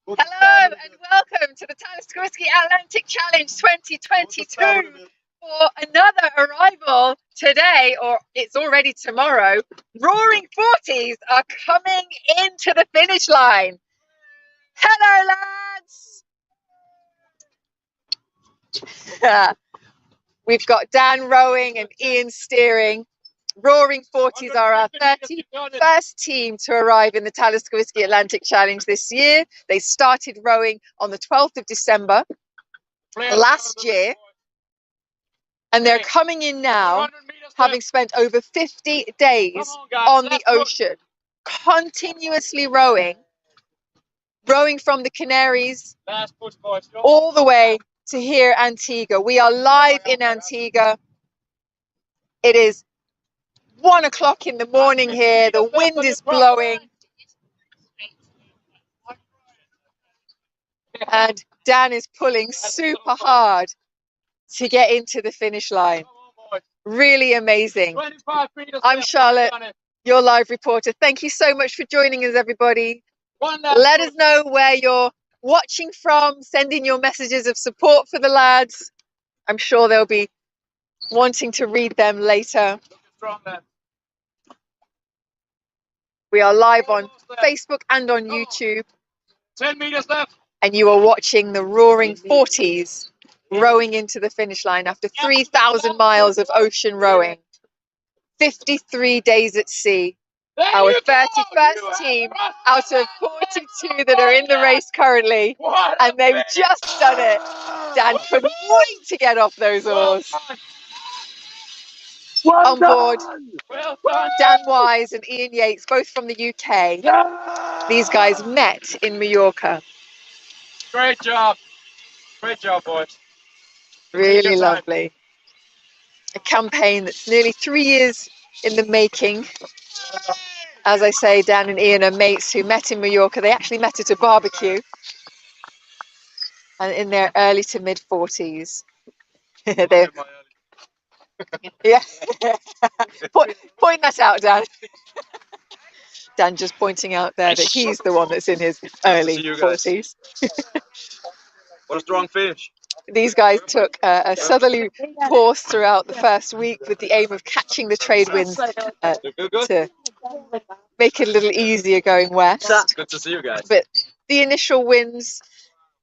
Hello and welcome to the Talisker Whisky Atlantic Challenge 2022 for another arrival today, or it's already tomorrow. Roaring 40s are coming into the finish line. Hello, lads! We've got Dan rowing and Ian steering. Roaring 40s are our 31st team to arrive in the Talisker Whisky Atlantic Challenge this year. They started rowing on the 12th of December last year, and they're coming in now, having spent over 50 days on the ocean, continuously rowing from the Canaries all the way to here, Antigua. We are live in Antigua. It is 1 o'clock in the morning here. The wind is blowing. And Dan is pulling super hard to get into the finish line. Really amazing. I'm Charlotte, your live reporter. Thank you so much for joining us, everybody. Let us know where you're watching from. Send in your messages of support for the lads. I'm sure they'll be wanting to read them later. We are live on Facebook and on YouTube. 10 meters left. And you are watching the Roaring 40s rowing into the finish line after 3,000 miles of ocean rowing. 53 days at sea. Our 31st team out of 42 that are in the race currently. And they've just done it. Dan couldn't wait to get off those oars. On board, Dan Wise and Ian Yates, both from the UK. These guys met in Mallorca. Great job, boys. Really lovely. A campaign that's nearly 3 years in the making. As I say, Dan and Ian are mates who met in Mallorca. They actually met at a barbecue and in their early to mid 40s. Yeah. Point that out, Dan. Dan just pointing out there that he's the one that's in his early 40s. What a strong fish. These guys took a southerly course throughout the first week with the aim of catching the trade winds to make it a little easier going west. Good to see you guys. But the initial winds,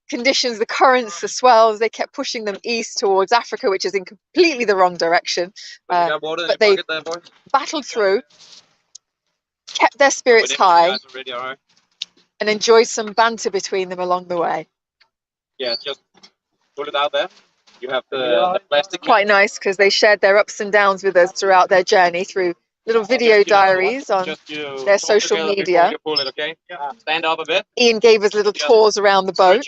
conditions, the currents, the swells, they kept pushing them east towards Africa, which is in completely the wrong direction. But they battled through, kept their spirits high, and enjoyed some banter between them along the way. Yeah, just put it out there. You have the plastic. Quite nice because they shared their ups and downs with us throughout their journey through little video diaries on their social media. Pull it, okay? Stand up a bit. Ian gave us little tours around the boat,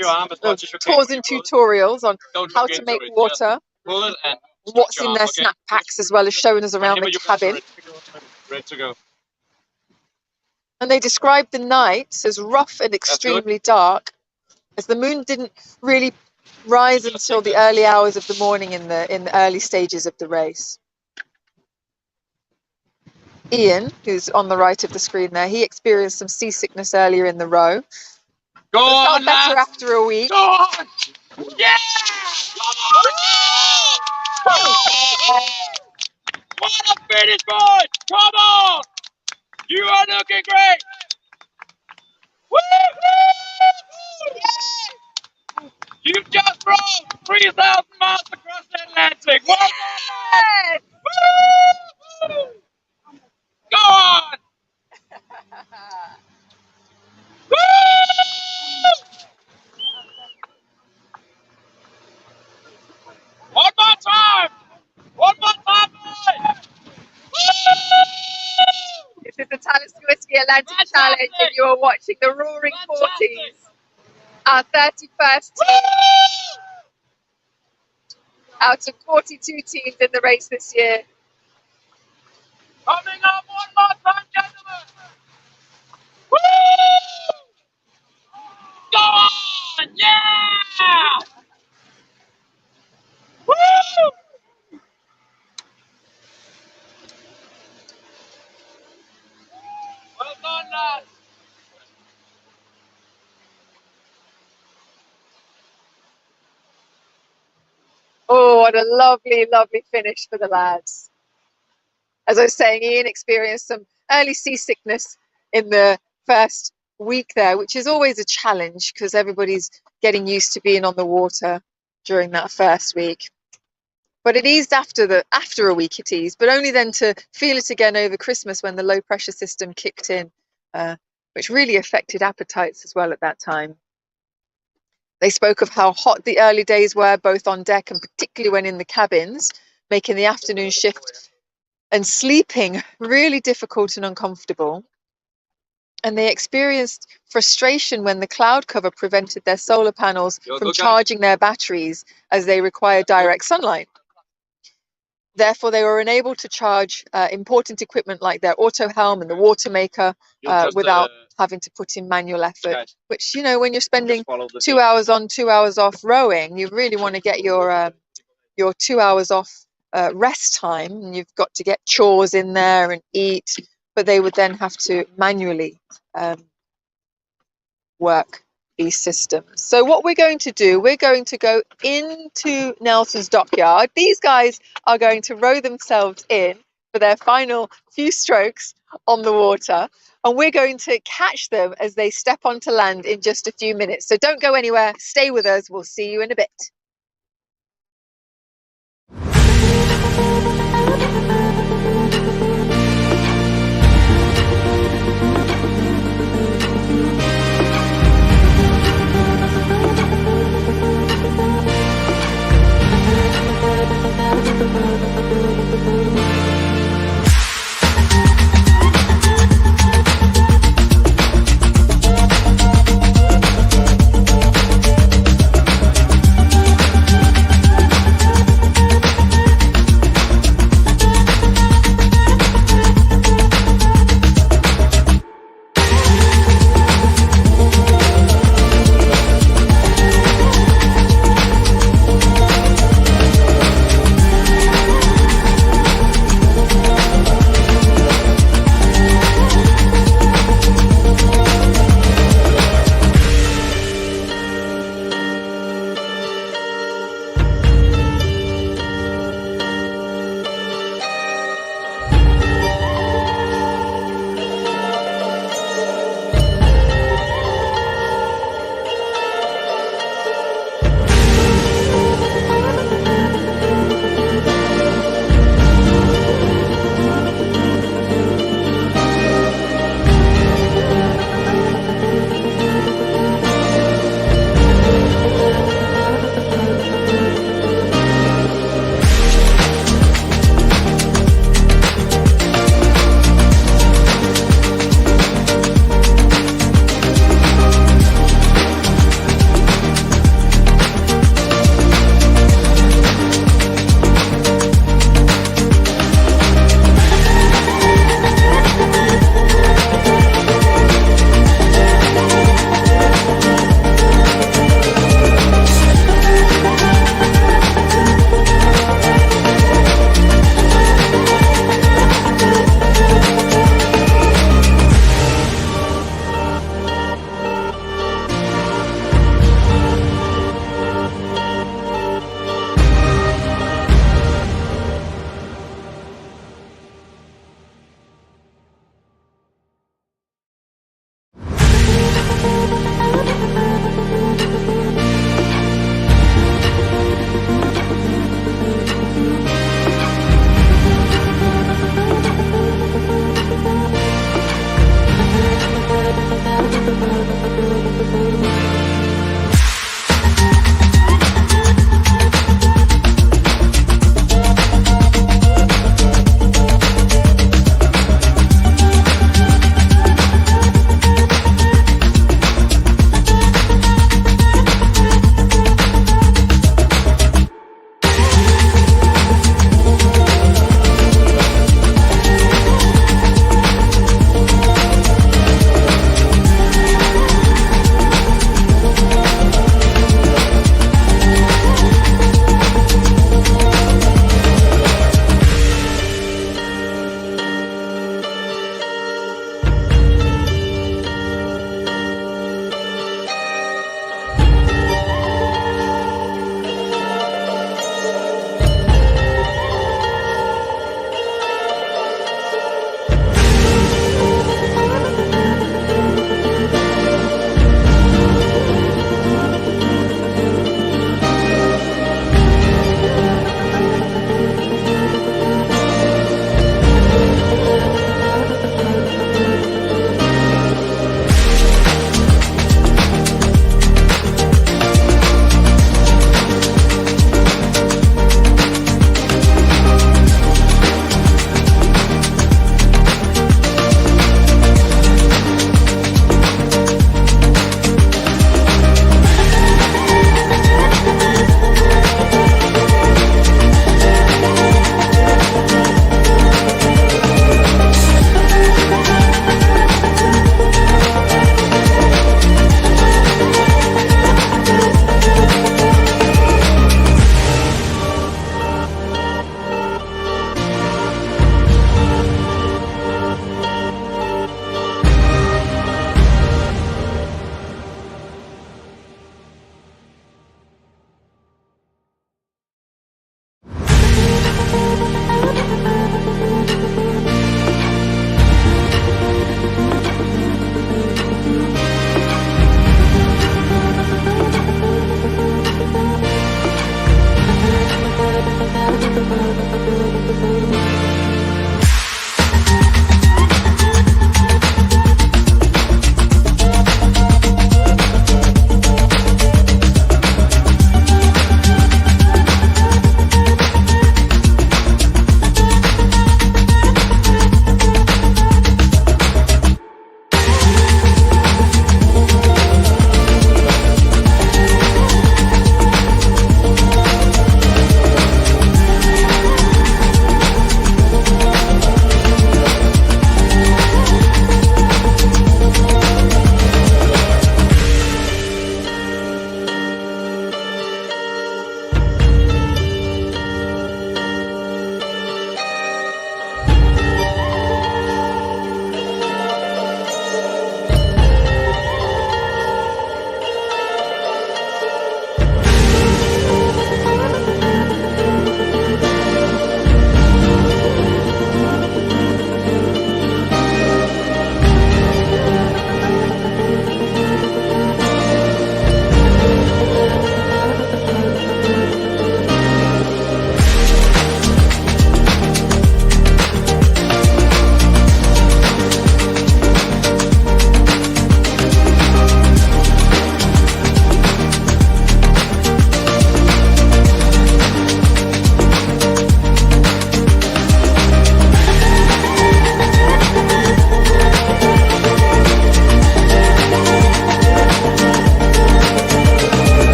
tours and tutorials on how to make water, Pull it and what's in their snack packs, as well as showing us around the cabin. Ready to go. And they described the night as rough and extremely dark, as the moon didn't really rise until the early hours of the morning in the early stages of the race. Ian, who's on the right of the screen there, he experienced some seasickness earlier in the row. Go on, felt better after a week. Go on! Yeah! Come on! What a finish, boys! Come on! You are looking great! Woo! Yeah! You've just rowed 3,000 miles across the Atlantic. Well done! Woo! Go on! Woo! One more time! One more time, boys! This is the Talisker Whisky Atlantic Challenge, and you are watching the Roaring 40s, our 31st team out of 42 teams in the race this year. Coming up one more time, gentlemen! Woo! Go on! Yeah! Woo! Well done, lads. what a lovely, lovely finish for the lads. As I was saying, Ian experienced some early seasickness in the first week there, which is always a challenge because everybody's getting used to being on the water during that first week. But it eased after a week. It eased, but only then to feel it again over Christmas when the low pressure system kicked in, which really affected appetites as well at that time. They spoke of how hot the early days were, both on deck and particularly when in the cabins, making the afternoon shift and sleeping really difficult and uncomfortable. And they experienced frustration when the cloud cover prevented their solar panels from charging their batteries as they required direct sunlight. Therefore, they were unable to charge important equipment like their auto helm and the water maker without having to put in manual effort, which, you know, when you're spending 2 hours on, 2 hours off rowing, you really want to get your 2 hours off rest time, and you've got to get chores in there and eat, but they would then have to manually work these systems. So what we're going to do, we're going to go into Nelson's dockyard. These guys are going to row themselves in for their final few strokes on the water, and we're going to catch them as they step onto land in just a few minutes. So don't go anywhere, stay with us, we'll see you in a bit.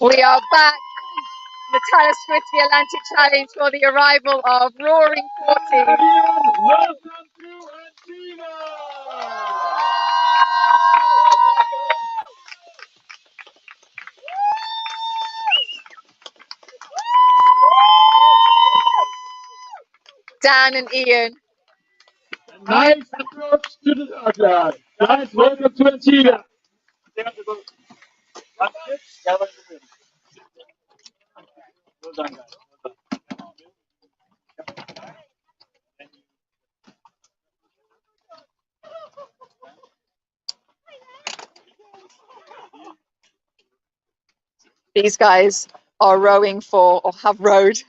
We are back. The Talisker Whisky Atlantic Challenge for the arrival of Roaring 40. Welcome to Antigua! Dan and Ian. Nice approach to the dockyard. Guys, welcome to Antigua. Well done, guys. These guys are rowing for, or have rowed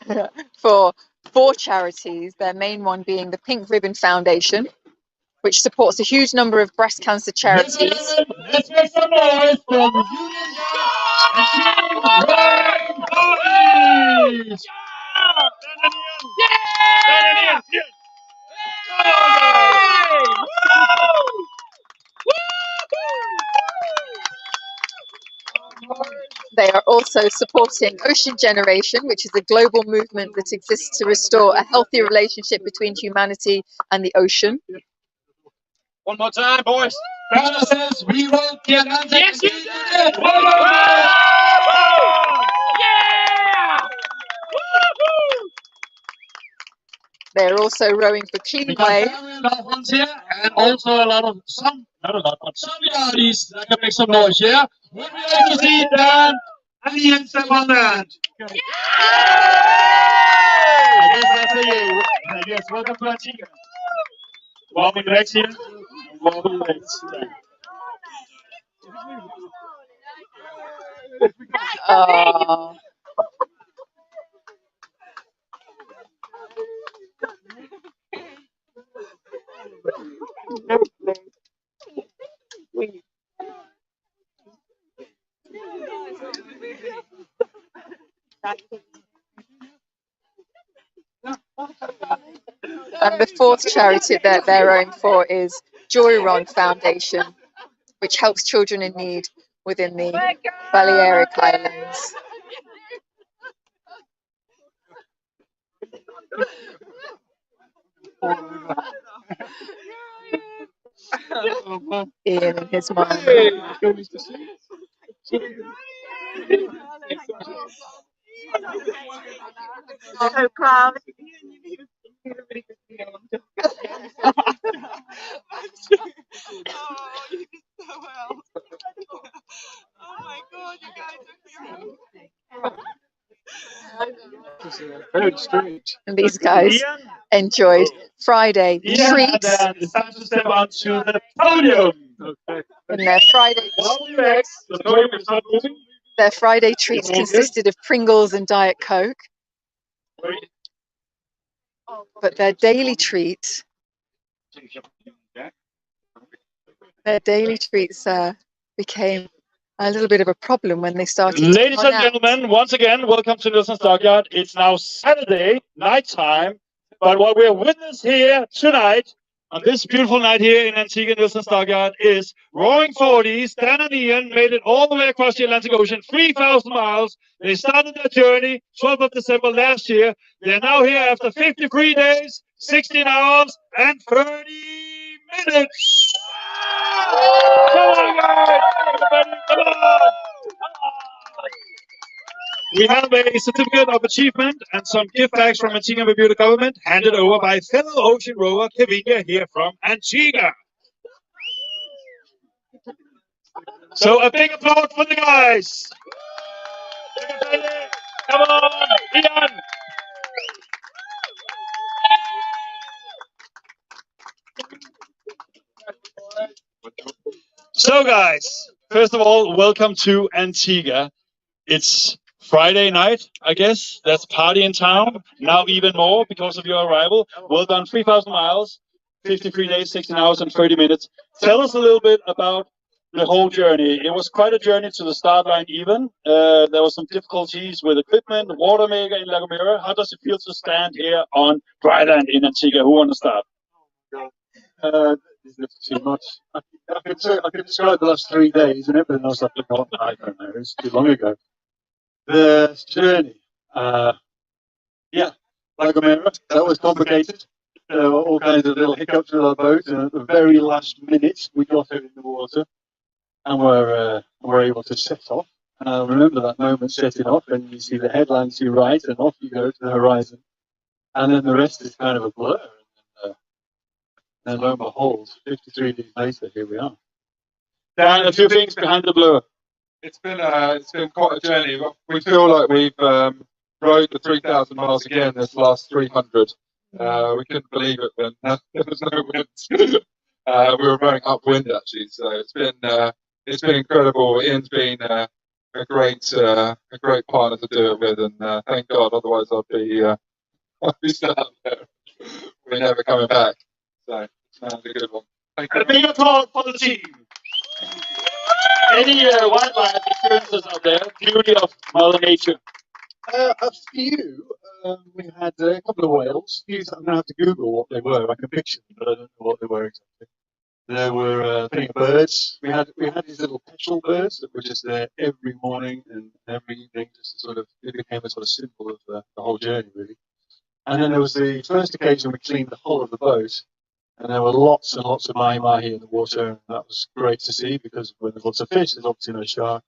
for 4 charities, their main one being the Pink Ribbon Foundation, which supports a huge number of breast cancer charities. Let's make some noise for the Union and Team Roaring 40s! They are also supporting Ocean Generation, which is a global movement that exists to restore a healthy relationship between humanity and the ocean. One more time, boys. Banner says we wrote the Atlantic. Yes, you did! Yeah! They're also rowing for Clean Wave. Loved ones here, and also a lot of not a lot, but some yardies that can make some noise. Yeah, would we like to see Dan and Ian step on land? Yeah! I guess that's a you. I guess welcome to Antigua. Warming legs here. Warming legs. And the 4th charity that they're rowing for is Joyron Foundation, which helps children in need within the Balearic Islands. Ian and his mum. So proud. Oh, you did so well. Oh my God, you guys are Very strange. And these guys enjoyed Friday treats It's time to step onto the podium. Okay. and their Friday treats consisted of Pringles and Diet Coke. But their daily treats became a little bit of a problem when they started. Ladies and gentlemen, once again, welcome to Nilsson's Dockyard. It's now Saturday night time, but what we're witnessing here tonight, on this beautiful night here in Antigua, Nilsson's Dockyard, is Roaring 40s. Dan and Ian made it all the way across the Atlantic Ocean, 3,000 miles. They started their journey 12th of December last year. They're now here after 53 days, 16 hours, and 30 minutes. Come on, guys! Everybody, come on! We have a certificate of achievement and some gift bags from Antigua and Barbuda government handed over by fellow ocean rower Kevinia here from Antigua. So a big applause for the guys. Come on, Ian. So guys, first of all, welcome to Antigua. It's Friday night, I guess. That's party in town. Now even more because of your arrival. Well done, 3,000 miles, 53 days, 16 hours and 30 minutes. Tell us a little bit about the whole journey. It was quite a journey to the start line even. There were some difficulties with equipment, water maker in La Gomera. How does it feel to stand here on dry land in Antigua? Who wants to start? It's too much. I could describe the last 3 days and everything else I've looked on the iPhone there. It's too long ago. The journey, yeah, like Gomera, that was complicated. There were all kinds of little hiccups with our boat, and at the very last minute, we got her in the water, and were able to set off. And I remember that moment setting off, and you see the headlands to your right, and off you go to the horizon. And then the rest is kind of a blur. And lo and behold, 53 days later, here we are. Dan, a few things behind the blur. It's been quite a journey. We feel like we've rode the 3,000 miles again this last 300. We couldn't believe it when there was no wind. We were rowing upwind actually, so it's been incredible. Ian's been a great partner to do it with, and thank God. Otherwise, I'd be still out there. We're never coming back. So that's a good one. Thank you. A big applause for the team. Any wildlife experiences out there? Beauty of Mother Nature. A few. We had a couple of whales. I'm going to have to Google what they were. I can picture them, but I don't know what they were exactly. There were birds. We had these little petrel birds that were just there every morning and every evening, just to it became a sort of symbol of the whole journey, really. And then there was the first occasion we cleaned the hull of the boat, and there were lots and lots of mahi-mahi in the water, and that was great to see because when there's lots of fish, there's obviously no shark.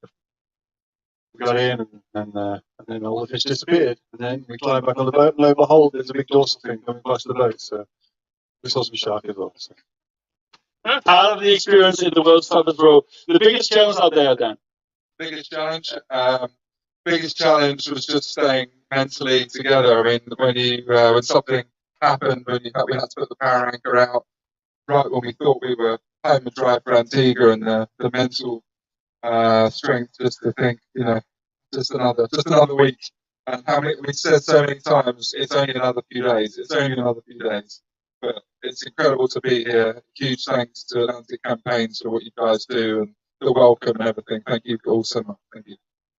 We got in, and then all the fish disappeared, and then we climbed back on the boat, and lo and behold, there's a big dorsal fin coming past the boat, so we saw some shark as well. So. Part of the experience in the world's toughest row. The biggest challenge out there, Dan? Biggest challenge was just staying mentally together. I mean, when something happened, we had to put the power anchor out right when we thought we were home and dry for Antigua, and the mental strength just to think, just another week. And we said so many times, it's only another few days. It's only another few days. But it's incredible to be here. Huge thanks to Atlantic Campaigns for what you guys do and the welcome and everything. Thank you all so much. Thank you.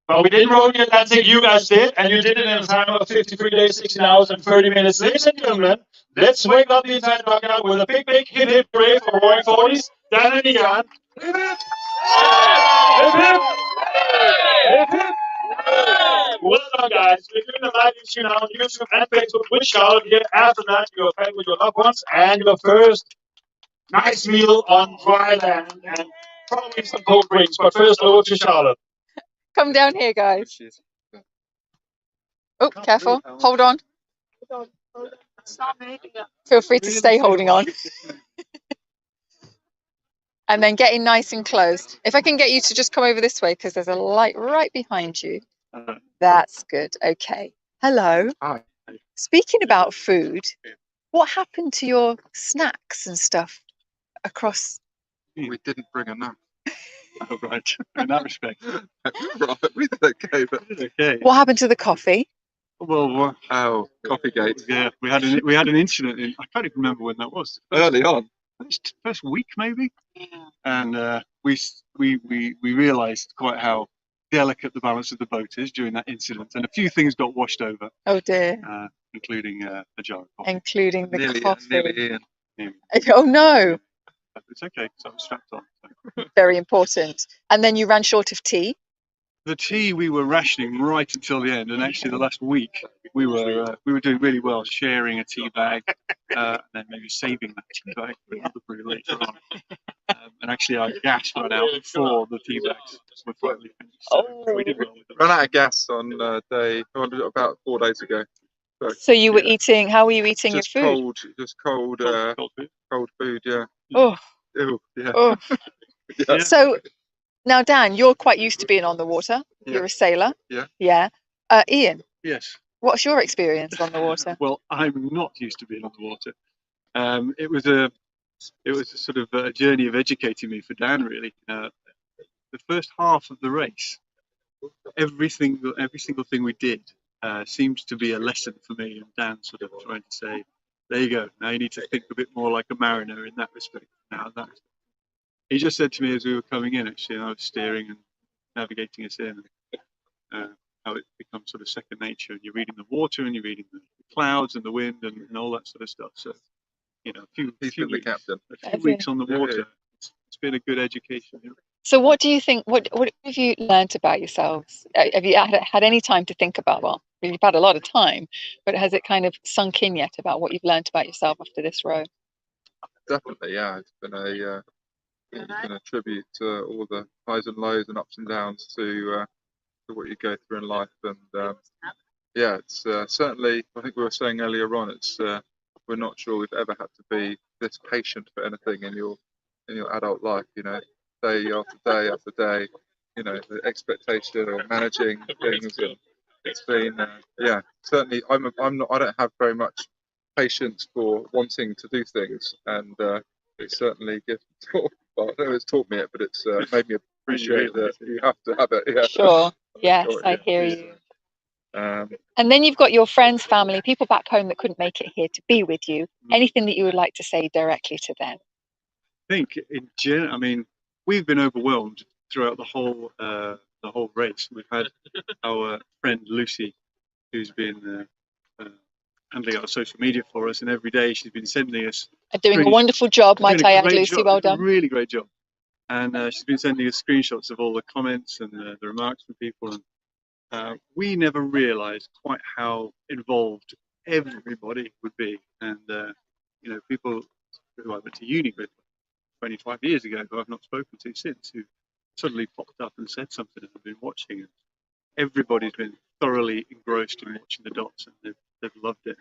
Well, we didn't row the Atlantic, you guys did, and you did it in a time of 53 days, 16 hours, and 30 minutes. Ladies and gentlemen, let's wake up the entire dugout with a big hip hip hooray for Roaring 40s. Dan and Ian. Hip hip! Hip hip! Hip hip! Well done, guys. We're doing a live stream now on YouTube and Facebook with Charlotte here. After that, you're playing with your loved ones and your first nice meal on dry land and probably some cold drinks. But first, over to Charlotte. Come down here, guys. Oh, careful. Hold on. Feel free to stay holding on. And then getting nice and close. If I can get you to just come over this way, because there's a light right behind you. That's good. Okay. Hello. Hi. Speaking about food, what happened to your snacks and stuff across? We didn't bring enough. Oh, right. In that respect. Right, we did okay, but Okay. What happened to the coffee? Well, Coffeegate. yeah, we had an incident I can't even remember when that was. Early on. First week maybe. And we realised quite how delicate the balance of the boat is during that incident, and a few things got washed over. Oh dear. Including a jar of coffee. Including the coffee. Nearly in. Oh no. It's okay, so I'm strapped on. So. Very important. And then you ran short of tea. The tea we were rationing right until the end, and actually the last week we were doing really well, sharing a tea bag, and then maybe saving that tea bag for another brew later on. And actually our gas ran out before the tea bags were finally finished. So we did well with that. Ran out of gas on about 4 days ago. So you were eating. How were you eating your food? Cold food. Yeah. Oh. Ew, yeah. Oh. Yeah. So now, Dan, you're quite used to being on the water. Yeah. You're a sailor. Yeah. Yeah. Ian. Yes. What's your experience on the water? Well, I'm not used to being on the water. It was a sort of a journey of educating me for Dan, really. The first half of the race, every single thing we did seemed to be a lesson for me, and Dan sort of trying to say, there you go, now you need to think a bit more like a mariner in that respect. He just said to me as we were coming in, actually, and I was steering and navigating us in, how it becomes sort of second nature, and you're reading the water and you're reading the clouds and the wind and all that sort of stuff. So, a few weeks on the water, it's been a good education. So what do you think, what have you learnt about yourselves? Have you had any time to think about, well, you've had a lot of time, but has it kind of sunk in yet about what you've learnt about yourself after this row? Definitely, yeah. It's been a tribute to all the highs and lows and ups and downs to what you go through in life, and yeah, it's certainly. I think we were saying earlier on, it's we're not sure we've ever had to be this patient for anything in your adult life. You know, day after day after day. You know, the expectation of managing things, and it's been yeah. Certainly, I'm not. I don't have very much patience for wanting to do things, and it certainly gives. Well, I don't know it's taught me it, but it's made me appreciate that you have to have it. Yeah. Sure. Yes, I hear you. And then you've got your friends, family, people back home that couldn't make it here to be with you. Anything that you would like to say directly to them? I think in general, I mean, we've been overwhelmed throughout the whole race. We've had our friend Lucy, who's been handling our social media for us, and every day she's been sending us. Doing a wonderful job, might I add, Lucy. Well done. Really great job. And she's been sending us screenshots of all the comments and the remarks from people. And we never realised quite how involved everybody would be. And you know, people who I went to uni with 25 years ago, who I've not spoken to since, who suddenly popped up and said something, and I've been watching it. Everybody's been thoroughly engrossed in watching the dots, and they've loved it.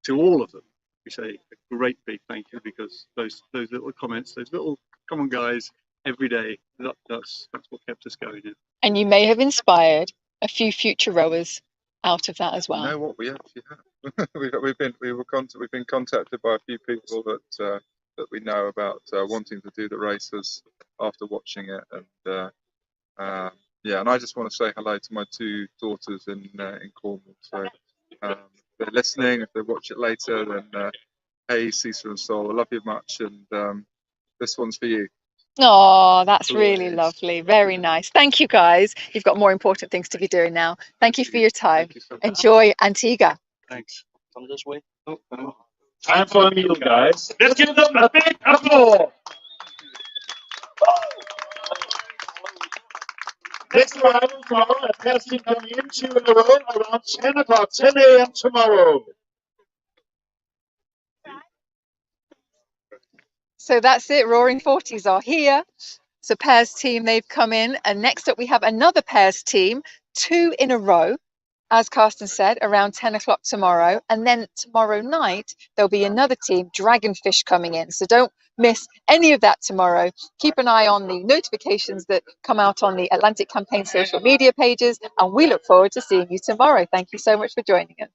To all of them, we say a great big thank you, because those little comments, those little common guys every day, that's what kept us going. And you may have inspired a few future rowers out of that as well. You know what, we actually have. we've been contacted by a few people that we know about wanting to do the races after watching it, and yeah, and I just want to say hello to my two daughters in Cornwall. So they're listening. If they watch it later, then hey, Cecil and Sol, I love you much, and this one's for you. Oh, that's really lovely. Very nice. Thank you, guys. You've got more important things to be doing now. Thank you for your time. Enjoy Antigua. Thanks. Come this way. Time for a meal, guys. Let's give them a big applause. Next arrival tomorrow at pairs team coming in 2 in a row around 10 o'clock, 10 a.m. tomorrow. So that's it. Roaring 40s are here. So pairs team, they've come in. And next up, we have another pairs team, 2 in a row, as Carsten said, around 10 o'clock tomorrow. And then tomorrow night, there'll be another team, Dragonfish, coming in. So don't miss any of that tomorrow. Keep an eye on the notifications that come out on the Atlantic Campaign social media pages. And we look forward to seeing you tomorrow. Thank you so much for joining us.